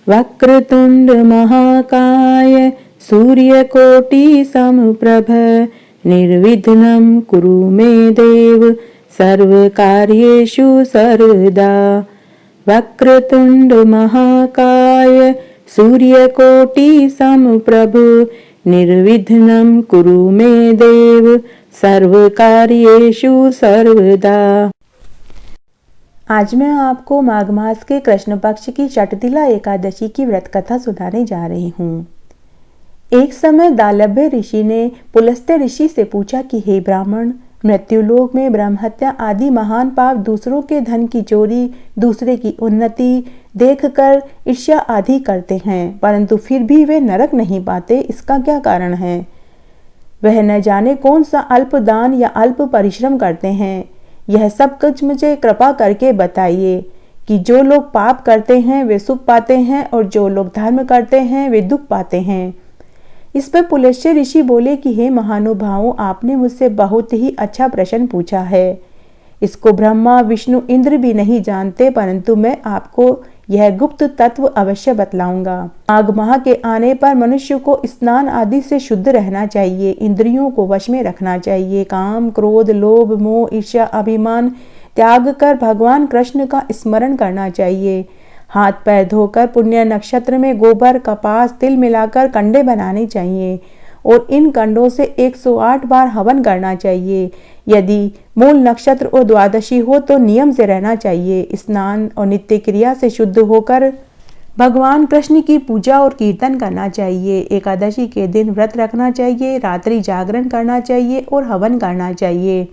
वक्रतुंड महाकाय सूर्यकोटि समप्रभ निर्विघ्नं कुरु मे देव सर्वकार्येषु सर्वदा। वक्रतुंड महाकाय सूर्यकोटि समप्रभ निर्विघ्नं कुरु मे देव सर्वकार्येषु सर्वदा। आज मैं आपको माघ मास के कृष्ण पक्ष की शटतिला एकादशी की व्रत कथा सुनाने जा रही हूँ। एक समय दालभ्य ऋषि ने पुलस्त्य ऋषि से पूछा कि हे ब्राह्मण, मृत्युलोक में ब्रह्महत्या आदि महान पाप, दूसरों के धन की चोरी, दूसरे की उन्नति देखकर ईर्ष्या आदि करते हैं, परंतु फिर भी वे नरक नहीं पाते, इसका क्या कारण है? वह न जाने कौन सा अल्प दान या अल्प परिश्रम करते हैं। यह सब कुछ मुझे कृपा करके बताइए कि जो लोग पाप करते हैं वे सुख पाते हैं और जो लोग धर्म करते हैं वे दुख पाते हैं। इस पर पुलस्त्य ऋषि बोले कि हे महानुभावों, आपने मुझसे बहुत ही अच्छा प्रश्न पूछा है। इसको ब्रह्मा विष्णु इंद्र भी नहीं जानते, परंतु मैं आपको यह गुप्त तत्व अवश्य बतलाऊंगा। माघ माह के आने पर मनुष्य को स्नान आदि से शुद्ध रहना चाहिए, इंद्रियों को वश में रखना चाहिए, काम क्रोध लोभ मोह ईर्ष्या अभिमान त्याग कर भगवान कृष्ण का स्मरण करना चाहिए। हाथ पैर धोकर पुण्य नक्षत्र में गोबर कपास तिल मिलाकर कंडे बनाने चाहिए और इन कंडों से 108 बार हवन करना चाहिए। यदि मूल नक्षत्र और द्वादशी हो तो नियम से रहना चाहिए। स्नान और नित्य क्रिया से शुद्ध होकर भगवान कृष्ण की पूजा और कीर्तन करना चाहिए। एकादशी के दिन व्रत रखना चाहिए, रात्रि जागरण करना चाहिए और हवन करना चाहिए।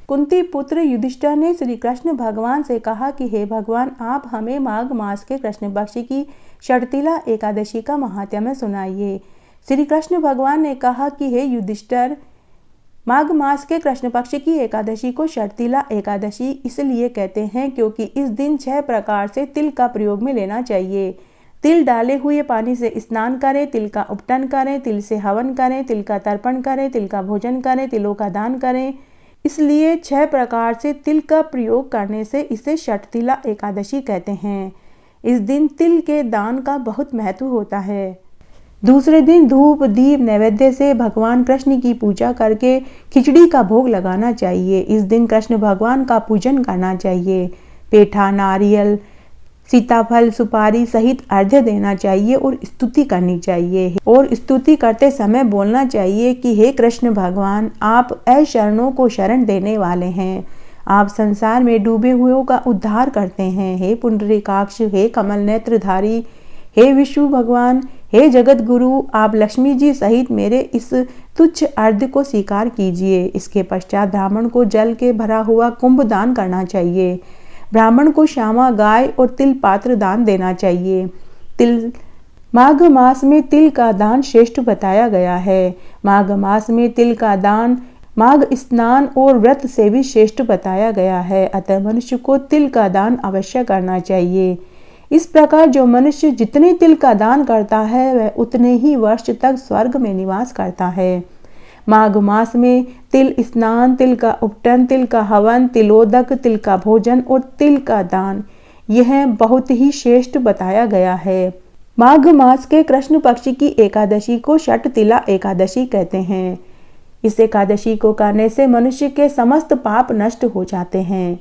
कुंती पुत्र युधिष्ठिर ने श्री कृष्ण भगवान से कहा कि हे भगवान, आप हमें माघ मास के कृष्ण पक्ष की शटतिला एकादशी का महात्म्य सुनाइए। श्री कृष्ण भगवान ने कहा कि हे युधिष्ठिर, माघ मास के कृष्ण पक्ष की एकादशी को शटतिला एकादशी इसलिए कहते हैं क्योंकि इस दिन 6 प्रकार से तिल का प्रयोग में लेना चाहिए। तिल डाले हुए पानी से स्नान करें, तिल का उपटन करें, तिल से हवन करें, तिल का तर्पण करें, तिल का भोजन करें, तिलों का दान करें। इसलिए 6 प्रकार से तिल का प्रयोग करने से इसे शटतिला एकादशी कहते हैं। इस दिन तिल के दान का बहुत महत्व होता है। दूसरे दिन धूप दीप नैवेद्य से भगवान कृष्ण की पूजा करके खिचड़ी का भोग लगाना चाहिए। इस दिन कृष्ण भगवान का पूजन करना चाहिए। पेठा नारियल सीताफल सुपारी सहित अर्घ्य देना चाहिए और स्तुति करनी चाहिए। और स्तुति करते समय बोलना चाहिए कि हे कृष्ण भगवान, आप अशरणों को शरण देने वाले हैं। आप संसार में डूबे हुओं का उद्धार करते हैं। हे पुंडरीकाक्ष, हे कमल नेत्रधारी, हे विष्णु भगवान, हे जगत गुरु, आप लक्ष्मी जी सहित मेरे इस तुच्छ अर्घ्य को स्वीकार कीजिए। इसके पश्चात ब्राह्मण को जल के भरा हुआ कुंभ दान करना चाहिए। ब्राह्मण को श्यामा गाय और तिल पात्र दान देना चाहिए। माघ मास में तिल का दान श्रेष्ठ बताया गया है। माघ मास में तिल का दान माघ स्नान और व्रत से भी श्रेष्ठ बताया गया है। अतः मनुष्य को तिल का दान अवश्य करना चाहिए। इस प्रकार जो मनुष्य जितने तिल का दान करता है वह उतने ही वर्ष तक स्वर्ग में निवास करता है। माघ मास में तिल स्नान, तिल का उपटन, तिल का हवन, तिलोदक, तिल का भोजन और तिल का दान यह बहुत ही श्रेष्ठ बताया गया है। माघ मास के कृष्ण पक्ष की एकादशी को शटतिला एकादशी कहते हैं। इस एकादशी को करने से मनुष्य के समस्त पाप नष्ट हो जाते हैं।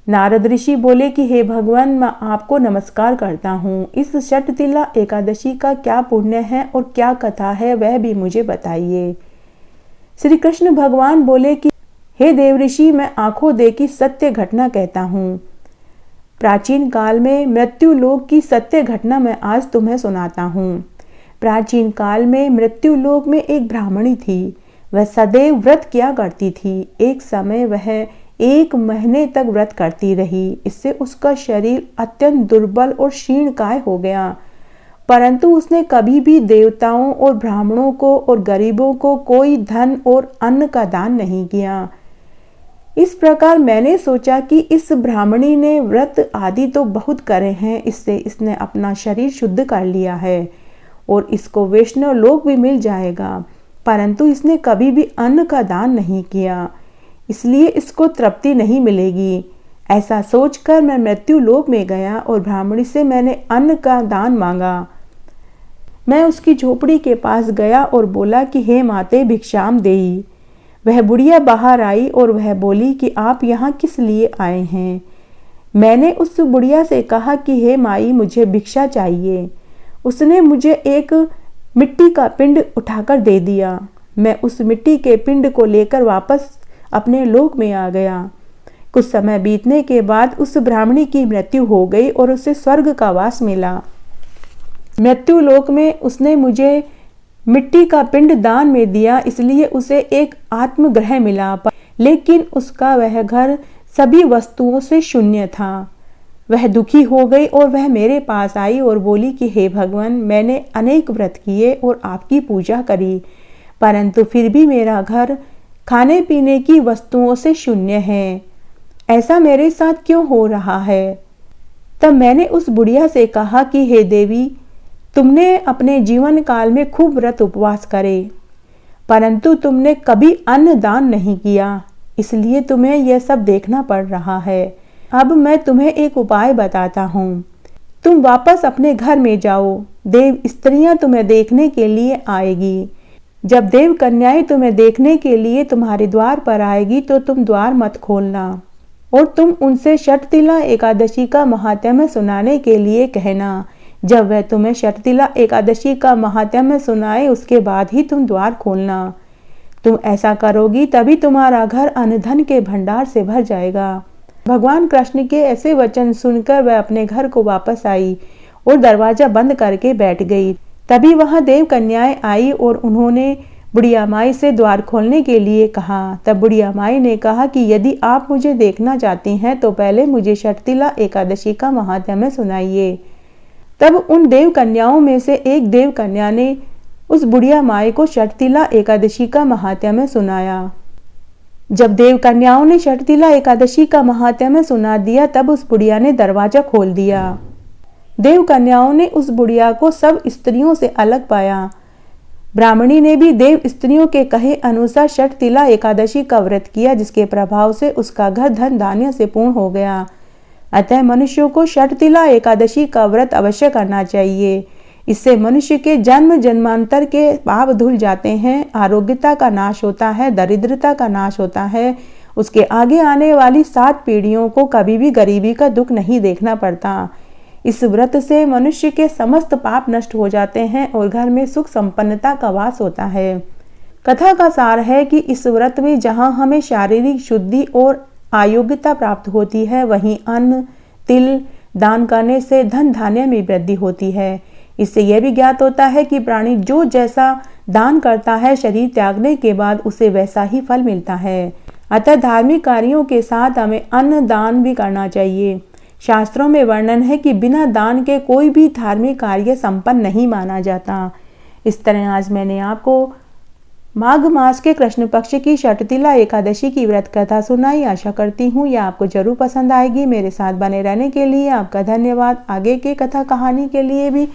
नारद ऋषि बोले कि हे भगवान, मैं आपको नमस्कार करता हूँ। इस शटतिला एकादशी का क्या पुण्य है और क्या कथा है वह भी मुझे बताइए। श्री कृष्ण भगवान बोले कि हे देव ऋषि, मैं आंखों देखी सत्य घटना कहता हूँ। प्राचीन काल में मृत्यु लोक की सत्य घटना मैं आज तुम्हें सुनाता हूँ। प्राचीन काल में मृत्यु लोक में एक ब्राह्मणी थी। वह सदैव व्रत किया करती थी। एक समय वह 1 महीने तक व्रत करती रही। इससे उसका शरीर अत्यंत दुर्बल और क्षीणकाय हो गया, परंतु उसने कभी भी देवताओं और ब्राह्मणों को और गरीबों को कोई धन और अन्न का दान नहीं किया। इस प्रकार मैंने सोचा कि इस ब्राह्मणी ने व्रत आदि तो बहुत करे हैं, इससे इसने अपना शरीर शुद्ध कर लिया है और इसको वैष्णव लोक भी मिल जाएगा, परंतु इसने कभी भी अन्न का दान नहीं किया, इसलिए इसको तृप्ति नहीं मिलेगी। ऐसा सोचकर मैं मृत्यु लोक में गया और ब्राह्मणी से मैंने अन्न का दान मांगा। मैं उसकी झोपड़ी के पास गया और बोला कि हे माते भिक्षाम देई। वह बुढ़िया बाहर आई और वह बोली कि आप यहाँ किस लिए आए हैं। मैंने उस बुढ़िया से कहा कि हे माई मुझे भिक्षा चाहिए। उसने मुझे एक मिट्टी का पिंड उठाकर दे दिया। मैं उस मिट्टी के पिंड को लेकर वापस अपने लोक में आ गया। कुछ समय बीतने के बाद उस ब्राह्मणी की मृत्यु हो गई और उसे स्वर्ग का वास मिला। मृत्यु लोक में उसने मुझे मिट्टी का पिंड दान में दिया, इसलिए उसे एक आत्मग्रह मिला, लेकिन उसका वह घर सभी वस्तुओं से शून्य था। वह दुखी हो गई और वह मेरे पास आई और बोली कि हे भगवान, मैंने अनेक व्रत किए और आपकी पूजा करी, परंतु फिर भी मेरा घर खाने पीने की वस्तुओं से शून्य है। ऐसा मेरे साथ क्यों हो रहा है? तब मैंने उस बुढ़िया से कहा कि हे देवी, तुमने अपने जीवन काल में खूब व्रत उपवास करे, परंतु तुमने कभी अन्न दान नहीं किया, इसलिए तुम्हें यह सब देखना पड़ रहा है। अब मैं तुम्हें एक उपाय बताता हूँ। तुम वापस अपने घर में जाओ, देव स्त्रियां तुम्हें देखने के लिए आएगी। जब देव कन्याएं तुम्हें देखने के लिए तुम्हारे द्वार पर आएगी तो तुम द्वार मत खोलना और तुम उनसे षटतिला एकादशी का महात्म्य सुनाने के लिए कहना। जब वह तुम्हें षटतिला एकादशी का महात्म्य सुनाए उसके बाद ही तुम द्वार खोलना। तुम ऐसा करोगी तभी तुम्हारा घर अन्न धन के भंडार से भर जाएगा। भगवान कृष्ण के ऐसे वचन सुनकर वह अपने घर को वापस आई और दरवाजा बंद करके बैठ गई। तभी वहां देव कन्याएं आई और उन्होंने बुढ़िया माई से द्वार खोलने के लिए कहा। तब बुढ़िया माई ने कहा कि यदि आप मुझे देखना चाहती हैं तो पहले मुझे षटतिला एकादशी का महात्म्य सुनाइए। तब उन देव कन्याओं में से एक देव कन्या ने उस बुढ़िया माई को षटतिला एकादशी का महात्म्य सुनाया। जब देव कन्याओं ने षटतिला एकादशी का महात्म्य सुना दिया तब उस बुढ़िया ने दरवाजा खोल दिया। देव कन्याओं ने उस बुढ़िया को सब स्त्रियों से अलग पाया। ब्राह्मणी ने भी देव स्त्रियों के कहे अनुसार षटतिला एकादशी का व्रत किया, जिसके प्रभाव से उसका घर धन धान्य से पूर्ण हो गया। अतः मनुष्यों को षटतिला एकादशी का व्रत अवश्य करना चाहिए। इससे मनुष्य के जन्म जन्मांतर के पाप धुल जाते हैं, आरोग्यता का नाश होता है, दरिद्रता का नाश होता है। उसके आगे आने वाली 7 पीढ़ियों को कभी भी गरीबी का दुख नहीं देखना पड़ता। इस व्रत से मनुष्य के समस्त पाप नष्ट हो जाते हैं और घर में सुख संपन्नता का वास होता है। कथा का सार है कि इस व्रत में जहाँ हमें शारीरिक शुद्धि और आयोग्यता प्राप्त होती है, वहीं अन्न तिल दान करने से धन धान्य में वृद्धि होती है। इससे यह भी ज्ञात होता है कि प्राणी जो जैसा दान करता है, शरीर त्यागने के बाद उसे वैसा ही फल मिलता है। अतः धार्मिक कार्यों के साथ हमें अन्न दान भी करना चाहिए। शास्त्रों में वर्णन है कि बिना दान के कोई भी धार्मिक कार्य संपन्न नहीं माना जाता। इस तरह आज मैंने आपको माघ मास के कृष्ण पक्ष की षटतिला एकादशी की व्रत कथा सुनाई। आशा करती हूँ यह आपको जरूर पसंद आएगी। मेरे साथ बने रहने के लिए आपका धन्यवाद। आगे के कथा कहानी के लिए भी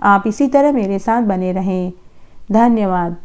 आप इसी तरह मेरे साथ बने रहें। धन्यवाद।